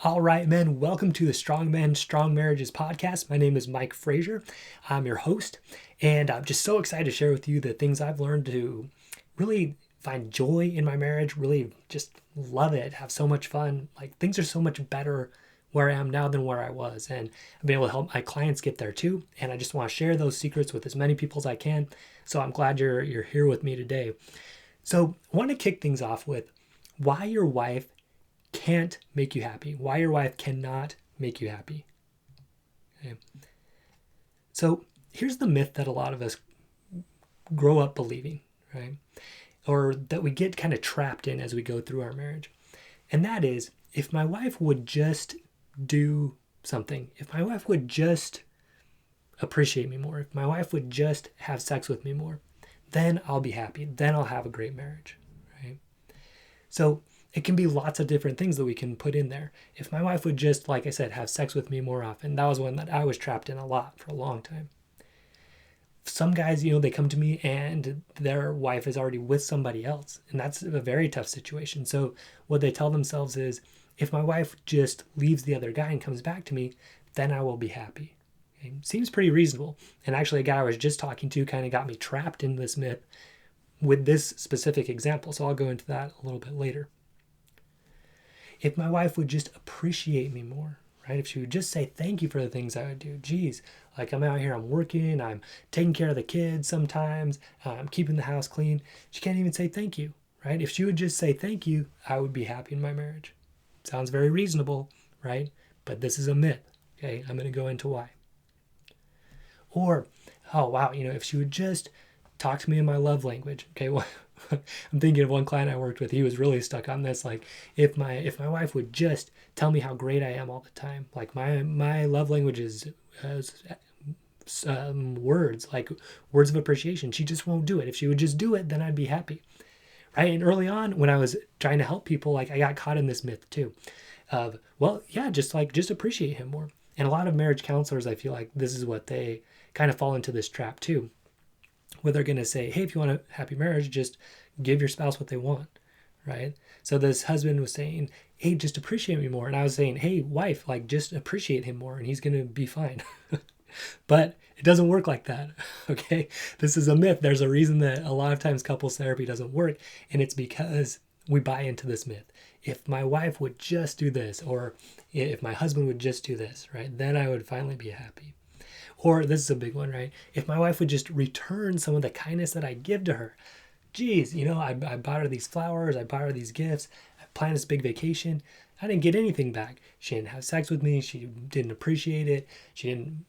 All right, men, welcome to the Strong Men, Strong Marriages podcast. My name is Mike Frazier. I'm your host, and I'm just so excited to share with you the things I've learned to really find joy in my marriage, really just love it, have so much fun. Like things are so much better where I am now than where I was, and I've been able to help my clients get there too. And I just want to share those secrets with as many people as I can. So I'm glad you're here with me today. So I want to kick things off with why your wife can't make you happy, why your wife cannot make you happy. Okay. So here's the myth that a lot of us grow up believing, right? Or that we get kind of trapped in as we go through our marriage. And that is, if my wife would just do something, if my wife would just appreciate me more, if my wife would just have sex with me more, then I'll be happy. Then I'll have a great marriage, right? So it can be lots of different things that we can put in there. If my wife would just, like I said, have sex with me more often, that was one that I was trapped in a lot for a long time. Some guys, they come to me and their wife is already with somebody else, and that's a very tough situation. So what they tell themselves is, if my wife just leaves the other guy and comes back to me, then I will be happy. Okay? Seems pretty reasonable. And actually, a guy I was just talking to kind of got me trapped in this myth with this specific example. So I'll go into that a little bit later. If my wife would just appreciate me more, right? If she would just say thank you for the things I would do. Geez, like I'm out here, I'm working, I'm taking care of the kids sometimes, I'm keeping the house clean. She can't even say thank you, right? If she would just say thank you, I would be happy in my marriage. Sounds very reasonable, right? But this is a myth, okay? I'm going to go into why. Or, oh wow, if she would just talk to me in my love language, okay? Well, I'm thinking of one client I worked with. He was really stuck on this. Like, if my wife would just tell me how great I am all the time, like my love language is words, like words of appreciation. She just won't do it. If she would just do it, then I'd be happy, right? And early on, when I was trying to help people, like I got caught in this myth too, of well, yeah, just appreciate him more. And a lot of marriage counselors, I feel like this is what they kind of fall into this trap too, where they're going to say, hey, if you want a happy marriage, just give your spouse what they want, right? So this husband was saying, hey, just appreciate me more. And I was saying, hey, wife, like just appreciate him more and he's going to be fine. But it doesn't work like that, okay? This is a myth. There's a reason that a lot of times couples therapy doesn't work, and it's because we buy into this myth. If my wife would just do this, or if my husband would just do this, right, then I would finally be happy. Or this is a big one, right? If my wife would just return some of the kindness that I give to her. Geez, I bought her these flowers, I bought her these gifts, I planned this big vacation. I didn't get anything back. She didn't have sex with me. She didn't appreciate it. She didn't,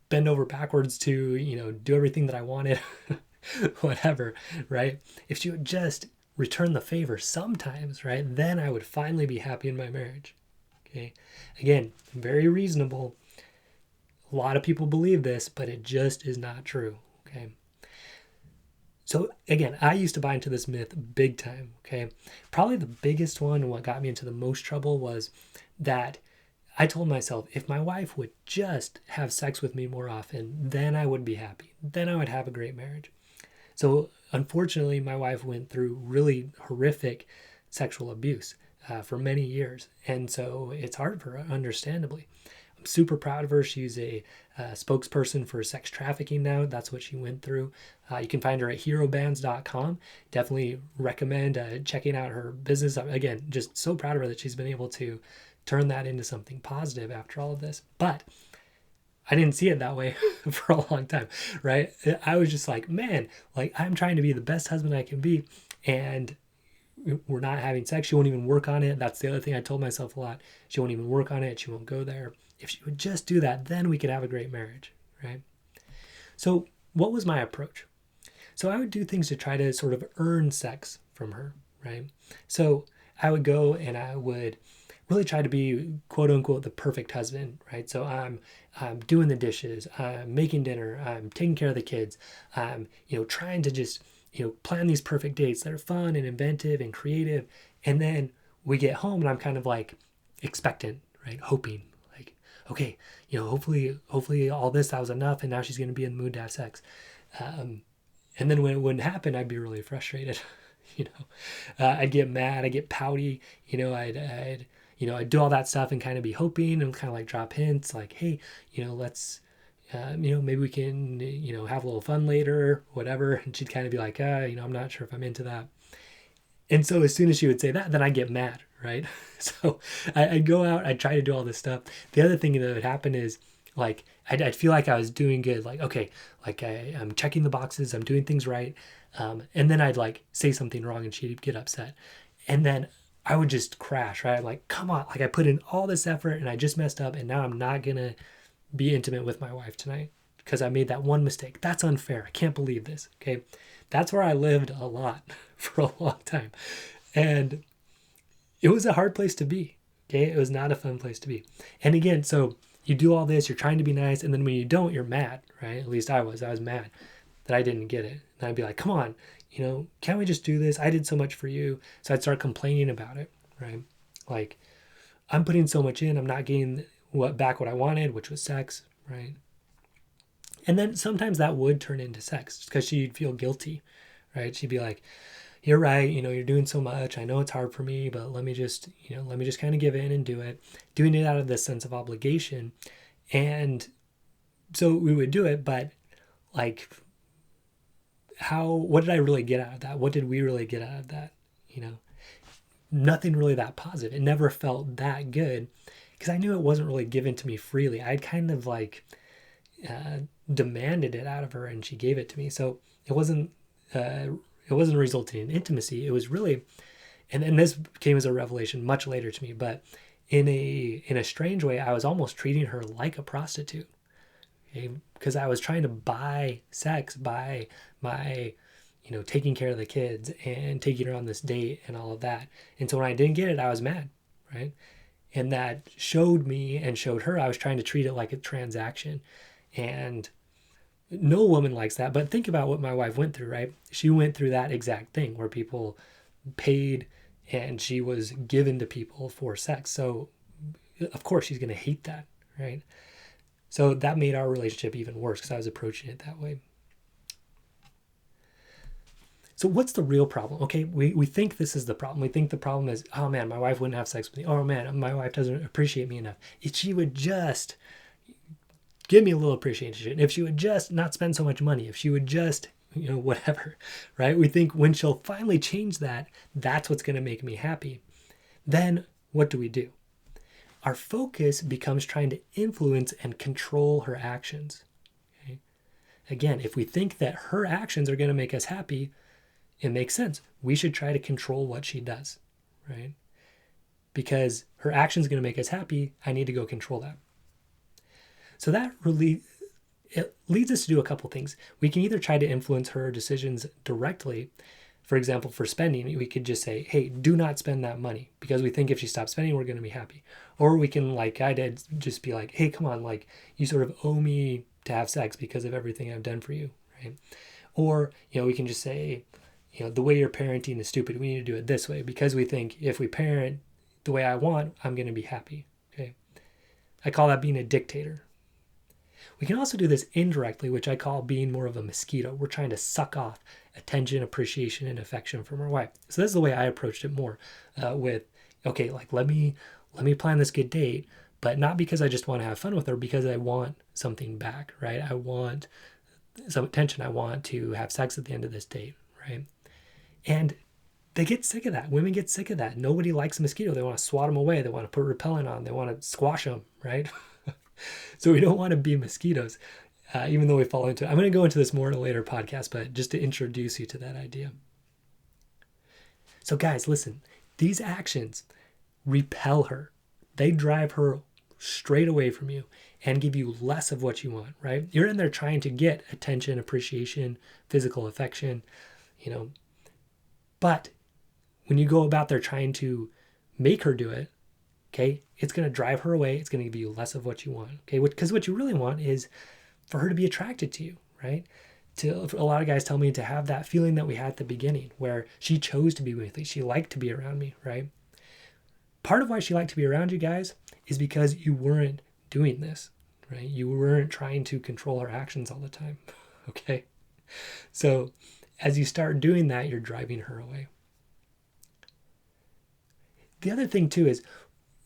bend over backwards to, do everything that I wanted. Whatever, right? If she would just return the favor sometimes, right, then I would finally be happy in my marriage. Okay. Again, very reasonable. A lot of people believe this, but it just is not true. Okay. So again, I used to buy into this myth big time. Okay. Probably the biggest one and what got me into the most trouble was that I told myself, if my wife would just have sex with me more often, then I would be happy. Then I would have a great marriage. So unfortunately, my wife went through really horrific sexual abuse for many years. And so it's hard for her, understandably. I'm super proud of her. She's a spokesperson for sex trafficking now. That's what she went through. You can find her at herobands.com. Definitely recommend checking out her business. Again, just so proud of her that she's been able to turn that into something positive after all of this. But I didn't see it that way for a long time, right? I was just like, man, like I'm trying to be the best husband I can be, and we're not having sex. She won't even work on it. That's the other thing I told myself a lot. She won't even work on it. She won't go there. If she would just do that, then we could have a great marriage, right? So what was my approach? So I would do things to try to sort of earn sex from her, right? So I would go and I would really try to be quote unquote the perfect husband, right? So I'm doing the dishes, I'm making dinner, I'm taking care of the kids, I'm trying to just plan these perfect dates that are fun and inventive and creative, and then we get home and I'm kind of like expectant, right? Hoping like, okay, hopefully all this that was enough, and now she's going to be in the mood to have sex. And then when it wouldn't happen, I'd be really frustrated. you know, I'd get mad, I'd get pouty, you know, I'd do all that stuff and kind of be hoping and kind of like drop hints like, hey, you know, let's, you know, maybe we can, you know, have a little fun later, whatever. And she'd kind of be like, you know, I'm not sure if I'm into that. And so as soon as she would say that, then I get mad, right? So I'd go out, I'd try to do all this stuff. The other thing that would happen is like, I'd feel like I was doing good. Like, okay, like I'm checking the boxes, I'm doing things right. And then I'd like say something wrong and she'd get upset. And then I would just crash, right? Like, come on, like I put in all this effort and I just messed up and now I'm not going to be intimate with my wife tonight because I made that one mistake. That's unfair. I can't believe this. Okay. That's where I lived a lot for a long time. And it was a hard place to be. Okay. It was not a fun place to be. And again, so you do all this, you're trying to be nice. And then when you don't, you're mad, right? At least I was mad that I didn't get it. And I'd be like, come on, you know, can't we just do this? I did so much for you. So I'd start complaining about it, right? Like, I'm putting so much in, I'm not getting what I wanted, which was sex, right? And then sometimes that would turn into sex because she'd feel guilty, right? She'd be like, you're right, you know, you're doing so much. I know it's hard for me, but let me just kind of give in and do it, doing it out of this sense of obligation. And so we would do it, but like, what did I really get out of that? What did we really get out of that? You know, nothing really that positive. It never felt that good because I knew it wasn't really given to me freely. I'd kind of like demanded it out of her and she gave it to me. So it wasn't resulting in intimacy. It was really, and this came as a revelation much later to me, but in a strange way, I was almost treating her like a prostitute. Okay? Because I was trying to buy sex by my, you know, taking care of the kids and taking her on this date and all of that. And so when I didn't get it, I was mad, right? And that showed me and showed her I was trying to treat it like a transaction. And no woman likes that. But think about what my wife went through, right? She went through that exact thing where people paid and she was given to people for sex. So of course she's going to hate that, right? So that made our relationship even worse because I was approaching it that way. So what's the real problem? Okay, we think this is the problem. We think the problem is, oh man, my wife wouldn't have sex with me. Oh man, my wife doesn't appreciate me enough. If she would just give me a little appreciation, if she would just not spend so much money, if she would just, you know, whatever, right? We think when she'll finally change that, that's what's going to make me happy. Then what do? Our focus becomes trying to influence and control her actions. Okay? Again, if we think that her actions are going to make us happy, it makes sense. We should try to control what she does, right? Because her action's going to make us happy. I need to go control that. So that really, it leads us to do a couple things. We can either try to influence her decisions directly. For example, for spending, we could just say, hey, do not spend that money because we think if she stops spending, we're going to be happy. Or we can, like I did, just be like, hey, come on, like you sort of owe me to have sex because of everything I've done for you, right? Or, you know, we can just say, you know, the way you're parenting is stupid. We need to do it this way because we think if we parent the way I want, I'm going to be happy, okay? I call that being a dictator. We can also do this indirectly, which I call being more of a mosquito. We're trying to suck off attention, appreciation, and affection from our wife. So this is the way I approached it more with, okay, like let me plan this good date, but not because I just want to have fun with her, because I want something back, right? I want some attention. I want to have sex at the end of this date, right? And they get sick of that. Women get sick of that. Nobody likes a mosquito. They want to swat them away. They want to put repellent on. They want to squash them, right? So we don't want to be mosquitoes, even though we fall into it. I'm going to go into this more in a later podcast, but just to introduce you to that idea. So guys, listen, these actions repel her. They drive her straight away from you and give you less of what you want, right? You're in there trying to get attention, appreciation, physical affection, you know. But when you go about there trying to make her do it, okay, it's going to drive her away. It's going to give you less of what you want, okay? Because what you really want is for her to be attracted to you, right? A lot of guys tell me to have that feeling that we had at the beginning where she chose to be with me. She liked to be around me, right? Part of why she liked to be around you guys is because you weren't doing this, right? You weren't trying to control her actions all the time, okay? So as you start doing that, you're driving her away. The other thing too is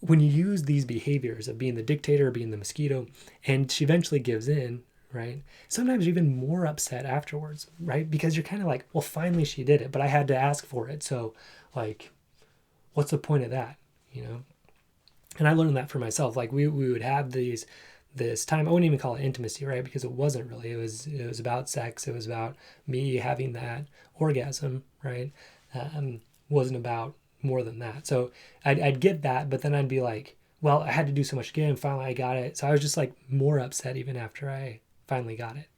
when you use these behaviors of being the dictator, being the mosquito, and she eventually gives in, right? Sometimes you're even more upset afterwards, right? Because you're kind of like, well, finally she did it, but I had to ask for it. So like, what's the point of that? You know? And I learned that for myself. Like we would have this time, I wouldn't even call it intimacy, right? Because it wasn't really, it was about sex. It was about me having that orgasm, right? Wasn't about more than that. So I'd get that, but then I'd be like, well, I had to do so much again. Finally, I got it. So I was just like more upset even after I finally got it.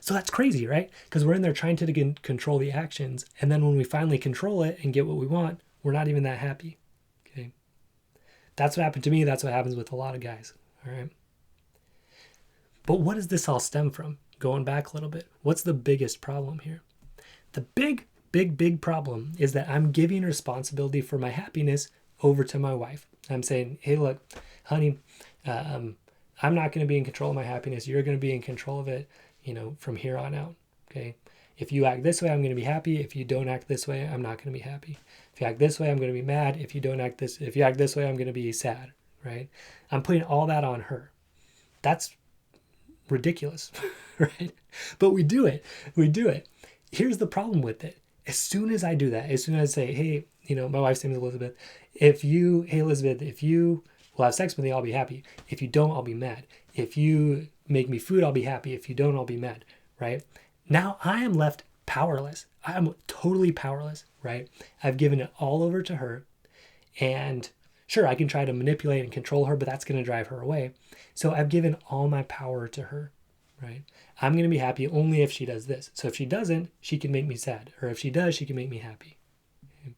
So that's crazy, right? Because we're in there trying to control the actions. And then when we finally control it and get what we want, we're not even that happy. Okay. That's what happened to me. That's what happens with a lot of guys. All right. But what does this all stem from? Going back a little bit, what's the biggest problem here? The big problem is that I'm giving responsibility for my happiness over to my wife. I'm saying, hey, look, honey, I'm not going to be in control of my happiness. You're going to be in control of it, from here on out. Okay. If you act this way, I'm going to be happy. If you don't act this way, I'm not going to be happy. If you act this way, I'm going to be mad. If you act this way, I'm going to be sad. Right. I'm putting all that on her. That's ridiculous, right? But we do it. Here's the problem with it. As soon as I do that, as soon as I say, hey, my wife's name is Elizabeth. Elizabeth, if you will have sex with me, I'll be happy. If you don't, I'll be mad. If you make me food, I'll be happy. If you don't, I'll be mad, right? Now I am left powerless. I'm totally powerless, right? I've given it all over to her. And sure, I can try to manipulate and control her, but that's going to drive her away. So I've given all my power to her, right? I'm going to be happy only if she does this. So if she doesn't, she can make me sad. Or if she does, she can make me happy. Okay.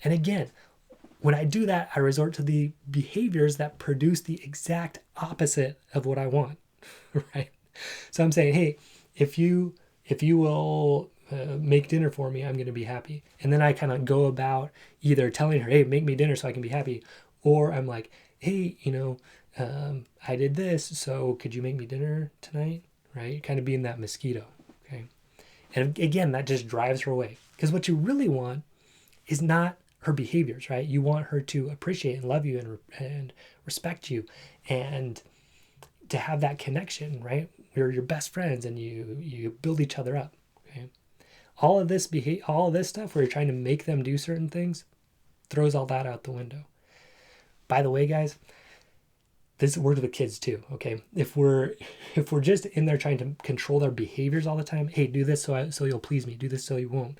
And again, when I do that, I resort to the behaviors that produce the exact opposite of what I want, right? So I'm saying, hey, if you will make dinner for me, I'm going to be happy. And then I kind of go about either telling her, hey, make me dinner so I can be happy. Or I'm like, hey, I did this, so could you make me dinner tonight? Right? Kind of being that mosquito. Okay. And again, that just drives her away. Because what you really want is not her behaviors, right? You want her to appreciate and love you and respect you and to have that connection, right? You're your best friends and you build each other up. Okay. All of this stuff where you're trying to make them do certain things throws all that out the window. By the way, guys, this works with kids too. Okay. If we're just in there trying to control their behaviors all the time, hey, do this so you'll please me, do this so you won't.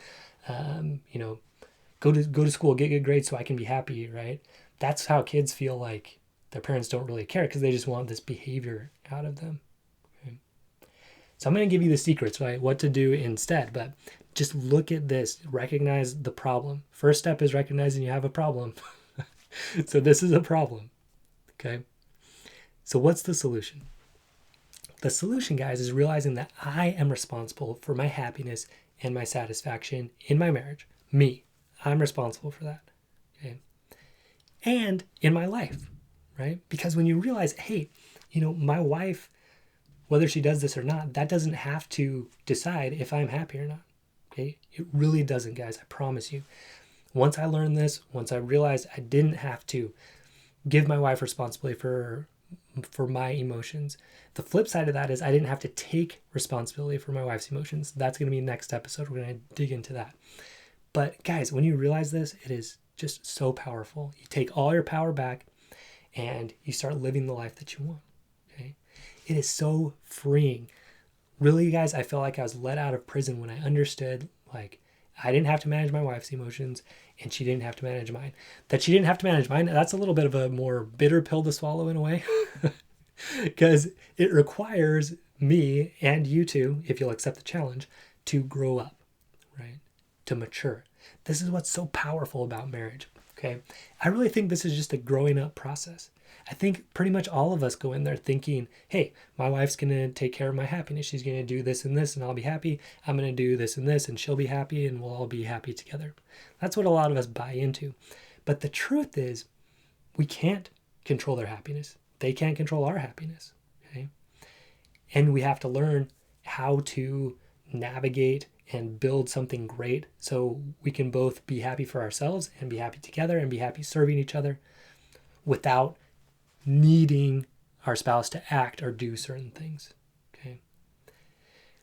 Go to school, get good grades so I can be happy, right? That's how kids feel like their parents don't really care because they just want this behavior out of them. Okay. So I'm going to give you the secrets, right? What to do instead, but just look at this, recognize the problem. First step is recognizing you have a problem. So this is a problem. Okay. So what's the solution? The solution, guys, is realizing that I am responsible for my happiness and my satisfaction in my marriage. Me. I'm responsible for that. Okay. And in my life, right? Because when you realize, hey, my wife, whether she does this or not, that doesn't have to decide if I'm happy or not. Okay. It really doesn't, guys. I promise you. Once I learned this, once I realized I didn't have to give my wife responsibility for my emotions. The flip side of that is I didn't have to take responsibility for my wife's emotions. That's going to be next episode. We're going to dig into that. But guys, when you realize this, it is just so powerful. You take all your power back and you start living the life that you want. Okay. It is so freeing. Really, guys, I felt like I was let out of prison when I understood, like, I didn't have to manage my wife's emotions and she didn't have to manage mine. That she didn't have to manage mine, that's a little bit of a more bitter pill to swallow in a way. Because it requires me and you too, if you'll accept the challenge, to grow up, right? To mature. This is what's so powerful about marriage, okay? I really think this is just a growing up process. I think pretty much all of us go in there thinking, hey, my wife's going to take care of my happiness. She's going to do this and this and I'll be happy. I'm going to do this and this and she'll be happy and we'll all be happy together. That's what a lot of us buy into. But the truth is we can't control their happiness. They can't control our happiness, okay? And we have to learn how to navigate and build something great so we can both be happy for ourselves and be happy together and be happy serving each other without needing our spouse to act or do certain things. Okay.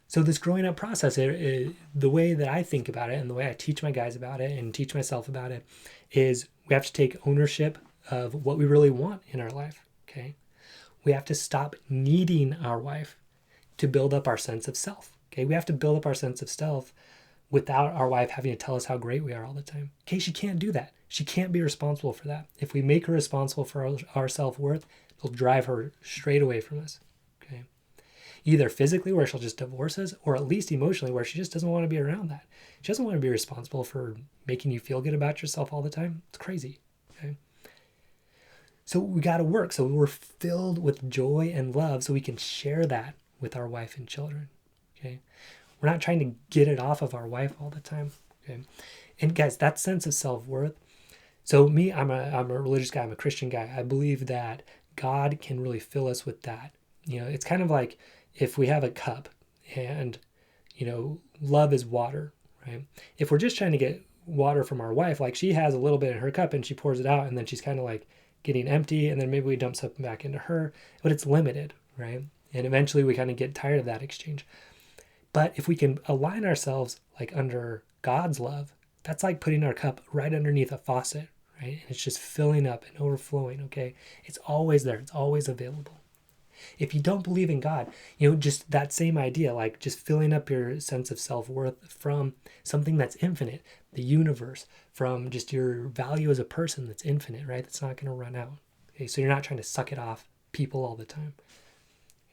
So this growing up process, the way that I think about it and the way I teach my guys about it and teach myself about it is we have to take ownership of what we really want in our life. Okay. We have to stop needing our wife to build up our sense of self. Okay. We have to build up our sense of self without our wife having to tell us how great we are all the time. Okay. She can't do that. She can't be responsible for that. If we make her responsible for our self-worth, it'll drive her straight away from us. Okay. Either physically, where she'll just divorce us, or at least emotionally, where she just doesn't want to be around that. She doesn't want to be responsible for making you feel good about yourself all the time. It's crazy. Okay. So we got to work. So we're filled with joy and love so we can share that with our wife and children. Okay. We're not trying to get it off of our wife all the time. Okay. And guys, that sense of self-worth. So me, I'm a religious guy. I'm a Christian guy. I believe that God can really fill us with that. You know, it's kind of like if we have a cup and, you know, love is water, right? If we're just trying to get water from our wife, like she has a little bit in her cup and she pours it out and then she's kind of like getting empty and then maybe we dump something back into her, but it's limited, right? And eventually we kind of get tired of that exchange. But if we can align ourselves like under God's love, that's like putting our cup right underneath a faucet, right? And it's just filling up and overflowing, okay? It's always there. It's always available. If you don't believe in God, you know, just that same idea, like just filling up your sense of self-worth from something that's infinite, the universe, from just your value as a person that's infinite, right? That's not going to run out. Okay, so you're not trying to suck it off people all the time.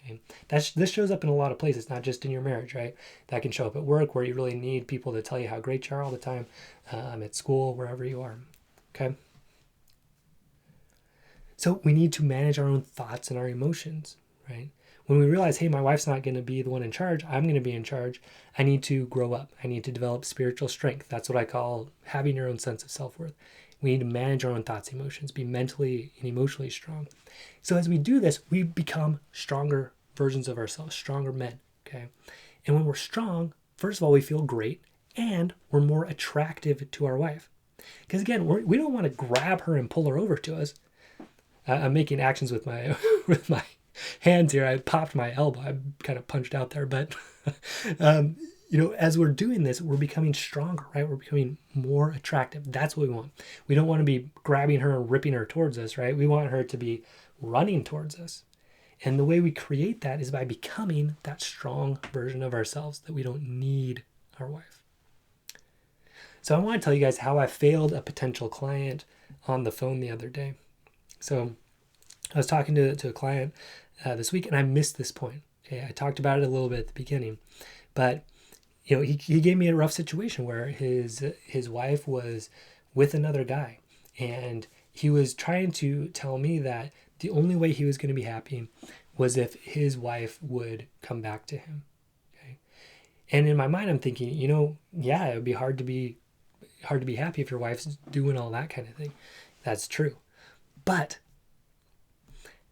Okay? This shows up in a lot of places, not just in your marriage, right? That can show up at work where you really need people to tell you how great you are all the time, at school, wherever you are. Okay. So we need to manage our own thoughts and our emotions, right? When we realize, hey, my wife's not going to be the one in charge, I'm going to be in charge. I need to grow up. I need to develop spiritual strength. That's what I call having your own sense of self-worth. We need to manage our own thoughts, emotions, be mentally and emotionally strong. So as we do this, we become stronger versions of ourselves, stronger men, okay? And when we're strong, first of all, we feel great and we're more attractive to our wife. Because again, we don't want to grab her and pull her over to us. I'm making actions with my with my hands here. I popped my elbow. I kind of punched out there, but you know, as we're doing this, we're becoming stronger, right? We're becoming more attractive. That's what we want. We don't want to be grabbing her and ripping her towards us, right? We want her to be running towards us. And the way we create that is by becoming that strong version of ourselves that we don't need our wife. So I want to tell you guys how I failed a potential client on the phone the other day. So I was talking to a client this week and I missed this point. Okay, I talked about it a little bit at the beginning, but you know, he gave me a rough situation where his wife was with another guy and he was trying to tell me that the only way he was going to be happy was if his wife would come back to him. Okay. And in my mind, I'm thinking, you know, yeah, it would be hard to be happy if your wife's doing all that kind of thing. That's true. But,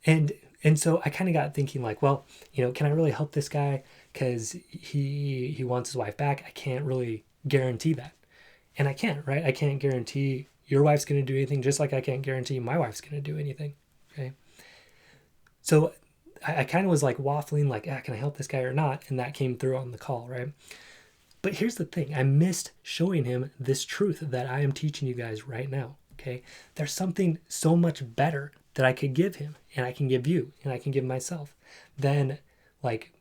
and so I kind of got thinking like, well, you know, can I really help this guy? Because he wants his wife back. I can't really guarantee that. And I can't, right? I can't guarantee your wife's going to do anything, just like I can't guarantee my wife's going to do anything. Okay. So I kind of was like waffling, like, can I help this guy or not? And that came through on the call, right? But here's the thing. I missed showing him this truth that I am teaching you guys right now, okay? There's something so much better that I could give him and I can give you and I can give myself than like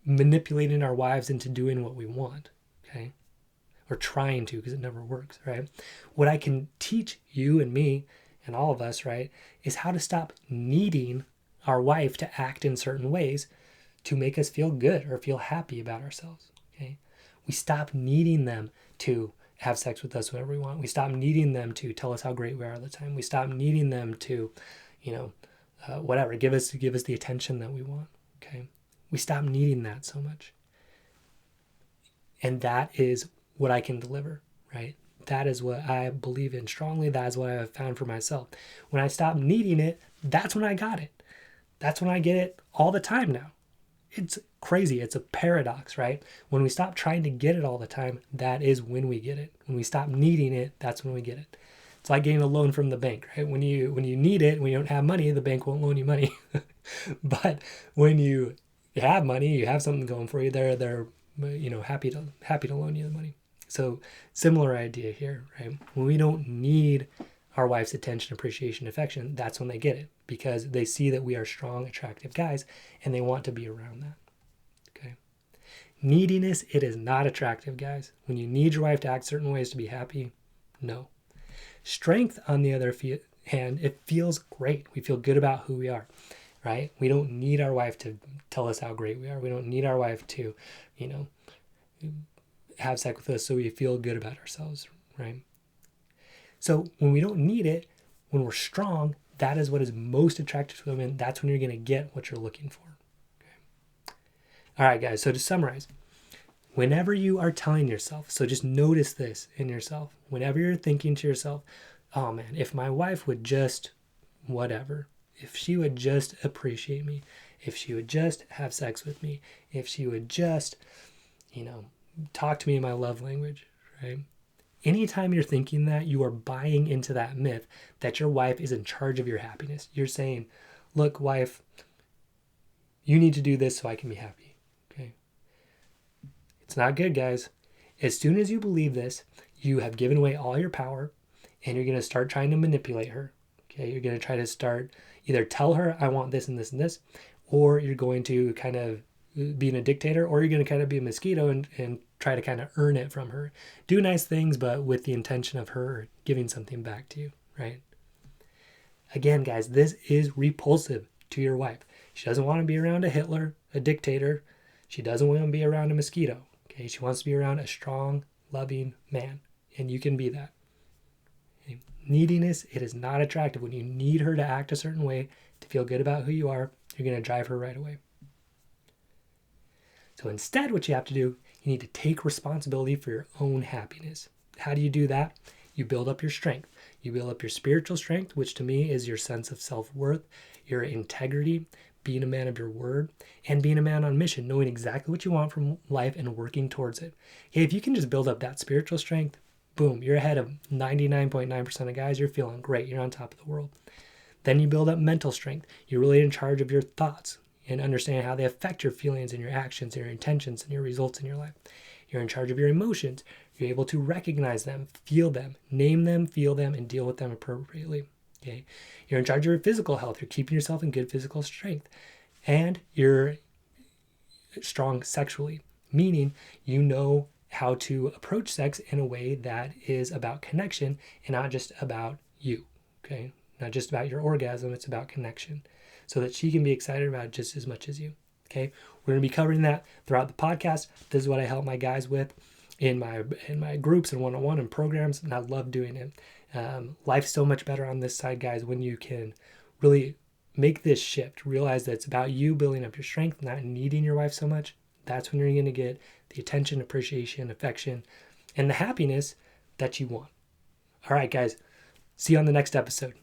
manipulating our wives into doing what we want, okay? Or trying to, because it never works, right? What I can teach you and me and all of us, right, is how to stop needing our wife to act in certain ways to make us feel good or feel happy about ourselves, okay? We stop needing them to have sex with us whenever we want. We stop needing them to tell us how great we are all the time. We stop needing them to, you know, whatever, give us the attention that we want, okay? We stop needing that so much. And that is what I can deliver, right? That is what I believe in strongly. That is what I have found for myself. When I stop needing it, that's when I got it. That's when I get it all the time now. It's crazy. It's a paradox, right? When we stop trying to get it all the time, that is when we get it. When we stop needing it, that's when we get it. It's like getting a loan from the bank, right? When you need it, when you don't have money, the bank won't loan you money. But when you have money, you have something going for you, they're happy to loan you the money. So similar idea here, right? When we don't need our wife's attention, appreciation, affection, that's when they get it, because they see that we are strong, attractive guys and they want to be around that. Okay. Neediness, it is not attractive, guys. When you need your wife to act certain ways to be happy, no. Strength, on the other hand, it feels great. We feel good about who we are, right? We don't need our wife to tell us how great we are. We don't need our wife to, have sex with us so we feel good about ourselves, right? So when we don't need it, when we're strong, that is what is most attractive to women. That's when you're going to get what you're looking for. Okay. All right, guys. So to summarize, whenever you are telling yourself, so just notice this in yourself, whenever you're thinking to yourself, oh man, if my wife would just whatever, if she would just appreciate me, if she would just have sex with me, if she would just, talk to me in my love language, right? Anytime you're thinking that, you are buying into that myth that your wife is in charge of your happiness. You're saying, look, wife, you need to do this so I can be happy. Okay. It's not good, guys. As soon as you believe this, you have given away all your power and you're going to start trying to manipulate her. Okay. You're going to try to start either tell her, I want this and this and this, or you're going to kind of being a dictator, or you're going to kind of be a mosquito and try to kind of earn it from her. Do nice things, but with the intention of her giving something back to you, right? Again, guys, this is repulsive to your wife. She doesn't want to be around a Hitler, a dictator. She doesn't want to be around a mosquito, okay? She wants to be around a strong, loving man, and you can be that. Okay? Neediness, it is not attractive. When you need her to act a certain way to feel good about who you are, you're going to drive her right away. So instead, what you have to do, you need to take responsibility for your own happiness. How do you do that? You build up your strength. You build up your spiritual strength, which to me is your sense of self-worth, your integrity, being a man of your word, and being a man on mission, knowing exactly what you want from life and working towards it. Okay, if you can just build up that spiritual strength, boom, you're ahead of 99.9% of guys. You're feeling great. You're on top of the world. Then you build up mental strength. You're really in charge of your thoughts and understand how they affect your feelings and your actions and your intentions and your results in your life. You're in charge of your emotions. You're able to recognize them, feel them, name them, feel them, and deal with them appropriately. Okay? You're in charge of your physical health. You're keeping yourself in good physical strength. And you're strong sexually, meaning you know how to approach sex in a way that is about connection and not just about you. Okay? Not just about your orgasm, it's about connection, so that she can be excited about it just as much as you. Okay, we're going to be covering that throughout the podcast. This is what I help my guys with in my groups and one-on-one and programs, and I love doing it. Life's so much better on this side, guys, when you can really make this shift, realize that it's about you building up your strength, not needing your wife so much. That's when you're going to get the attention, appreciation, affection, and the happiness that you want. All right, guys, see you on the next episode.